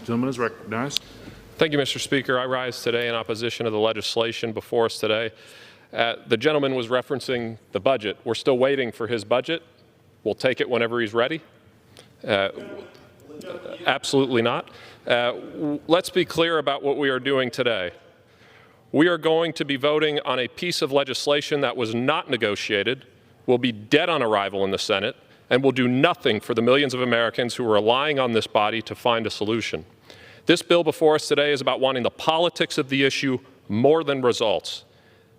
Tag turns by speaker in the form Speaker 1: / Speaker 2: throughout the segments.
Speaker 1: The gentleman is recognized.
Speaker 2: Thank you, Mr. Speaker. I rise today in opposition to the legislation before us today. The gentleman was referencing the budget. We're still waiting for his budget. We'll take it whenever he's ready. Absolutely not. Let's be clear about what we are doing today. We are going to be voting on a piece of legislation that was not negotiated, will be dead on arrival in the Senate, and will do nothing for the millions of Americans who are relying on this body to find a solution. This bill before us today is about wanting the politics of the issue more than results.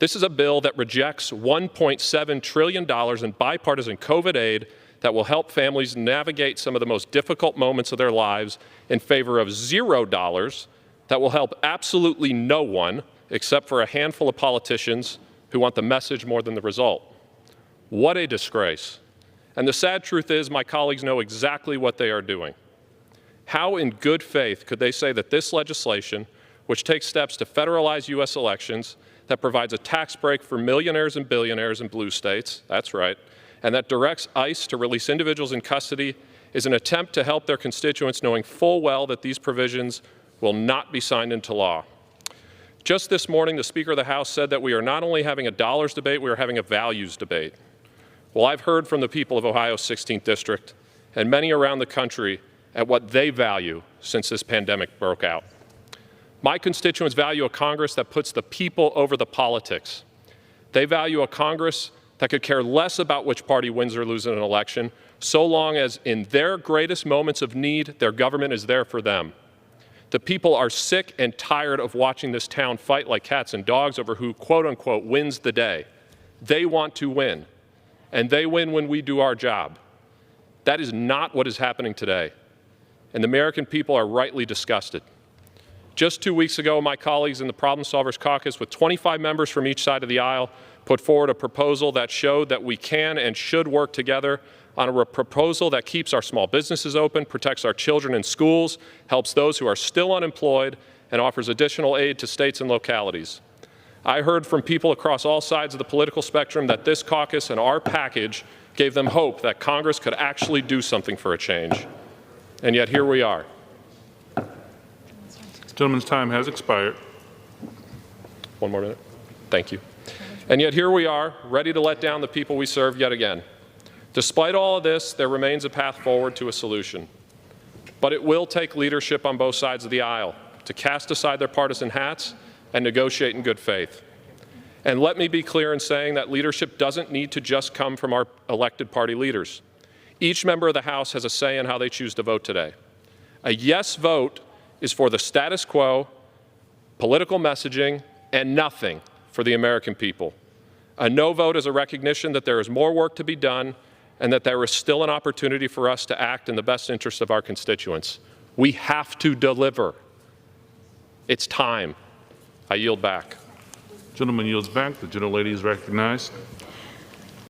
Speaker 2: This is a bill that rejects $1.7 trillion in bipartisan COVID aid that will help families navigate some of the most difficult moments of their lives in favor of $0 that will help absolutely no one except for a handful of politicians who want the message more than the result. What a disgrace. And the sad truth is my colleagues know exactly what they are doing. How in good faith could they say that this legislation, which takes steps to federalize U.S. elections, that provides a tax break for millionaires and billionaires in blue states, that's right, and that directs ICE to release individuals in custody, is an attempt to help their constituents knowing full well that these provisions will not be signed into law. Just this morning, the Speaker of the House said that we are not only having a dollars debate, we are having a values debate. Well, I've heard from the people of Ohio's 16th District and many around the country at what they value since this pandemic broke out. My constituents value a Congress that puts the people over the politics. They value a Congress that could care less about which party wins or loses an election, so long as in their greatest moments of need, their government is there for them. The people are sick and tired of watching this town fight like cats and dogs over who, quote unquote, wins the day. They want to win, and they win when we do our job. That is not what is happening today, and the American people are rightly disgusted. Just 2 weeks ago, my colleagues in the Problem Solvers Caucus, with 25 members from each side of the aisle, put forward a proposal that showed that we can and should work together on a proposal that keeps our small businesses open, protects our children in schools, helps those who are still unemployed, and offers additional aid to states and localities. I heard from people across all sides of the political spectrum that this caucus and our package gave them hope that Congress could actually do something for a change. And yet here we are.
Speaker 1: The gentleman's time has expired.
Speaker 2: One more minute. Thank you. And yet here we are, ready to let down the people we serve yet again. Despite all of this, there remains a path forward to a solution. But it will take leadership on both sides of the aisle to cast aside their partisan hats and negotiate in good faith. And let me be clear in saying that leadership doesn't need to just come from our elected party leaders. Each member of the House has a say in how they choose to vote today. A yes vote is for the status quo, political messaging, and nothing for the American people. A no vote is a recognition that there is more work to be done and that there is still an opportunity for us to act in the best interest of our constituents. We have to deliver. It's time. I yield back.
Speaker 1: Gentleman yields back. The gentlelady is recognized.